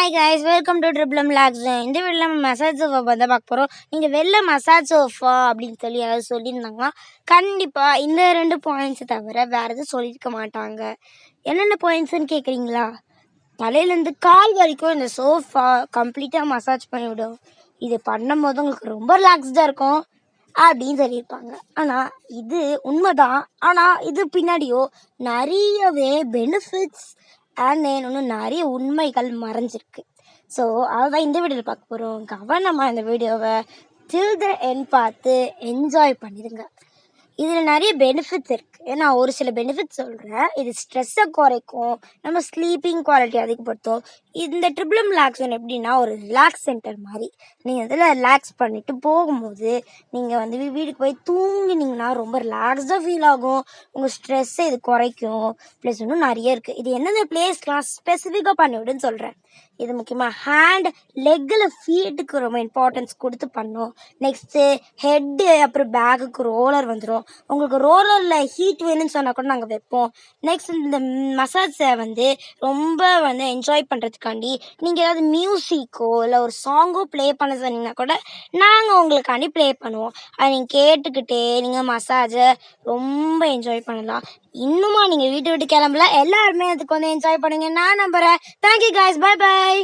Hi guys, welcome to triple locks. இந்த வீட்டில் நம்ம மசாஜ் சோஃபா தான் பார்க்க போகிறோம். நீங்கள் வெளில மசாஜ் சோஃபா அப்படின்னு சொல்லி யாராவது சொல்லியிருந்தாங்கன்னா கண்டிப்பாக இந்த 2 பாயிண்ட்ஸை தவிர வேறு எதுவும் சொல்லியிருக்க மாட்டாங்க. என்னென்ன பாயிண்ட்ஸ்ன்னு கேட்குறீங்களா? தலையிலேருந்து கால் வரைக்கும் இந்த சோஃபா கம்ப்ளீட்டாக மசாஜ் பண்ணிவிடும். இது பண்ணும்போது உங்களுக்கு ரொம்ப ரிலாக்ஸ்டாக இருக்கும் அப்படின்னு சொல்லியிருப்பாங்க. ஆனால் இது உண்மைதான். ஆனால் இது பின்னாடியோ நிறையவே பெனிஃபிட்ஸ் அண்ட் இன்னும் நிறைய உண்மைகள் மறைஞ்சிருக்கு. ஸோ அதுதான் இந்த வீடியோவில் பார்க்க போகிறோம். கவனமாக இந்த வீடியோவை டில் த எண்ட் பார்த்து என்ஜாய் பண்ணிடுங்க. இதில் நிறைய பெனிஃபிட்ஸ் இருக்குது. நான் ஒரு சில பெனிஃபிட்ஸ் சொல்கிறேன். இது ஸ்ட்ரெஸ்ஸை குறைக்கும், நம்ம ஸ்லீப்பிங் குவாலிட்டி அதிகப்படுத்தும். இந்த ட்ரிபிள் லாக்ஸ் எப்படின்னா ஒரு ரிலாக்ஸ் சென்டர் மாதிரி. நீங்கள் அதில் ரிலாக்ஸ் பண்ணிவிட்டு போகும்போது நீங்கள் வீட்டுக்கு போய் தூங்கினீங்கன்னா ரொம்ப ரிலாக்ஸ்டாக ஃபீல் ஆகும். உங்கள் ஸ்ட்ரெஸ்ஸை இது குறைக்கும். ப்ளஸ் இன்னும் நிறைய இருக்குது. இது எந்தெந்த பிளேஸ்லாம் ஸ்பெசிஃபிக்காக பண்ணிவிடுன்னு சொல்கிறேன். இது முக்கியமாக ஹேண்ட் லெக்கில் ஃபீட்டுக்கு ரொம்ப இம்பார்ட்டன்ஸ் கொடுத்து பண்ணும். நெக்ஸ்ட்டு ஹெட்டு அப்புறம் பேக்குக்கு ரோலர் வந்துடும். உங்களுக்கு ரோலரில் ஹீட் வேணும்னு சொன்னால் கூட நாங்கள் வைப்போம். நெக்ஸ்ட் இந்த மசாஜை ரொம்ப என்ஜாய் பண்ணுறதுக்காண்டி நீங்கள் ஏதாவது மியூசிக்கோ இல்லை ஒரு சாங்கோ ப்ளே பண்ண சொன்னீங்கன்னா கூட நாங்கள் உங்களுக்காண்டி ப்ளே பண்ணுவோம். அதை நீங்கள் கேட்டுக்கிட்டே நீங்கள் மசாஜை ரொம்ப என்ஜாய் பண்ணலாம். இன்னுமா நீங்கள் வீட்டை விட்டு கிளம்பல, எல்லாருமே அதுக்கு என்ஜாய் பண்ணுங்க நான் நம்புகிறேன். Thank you guys, bye by.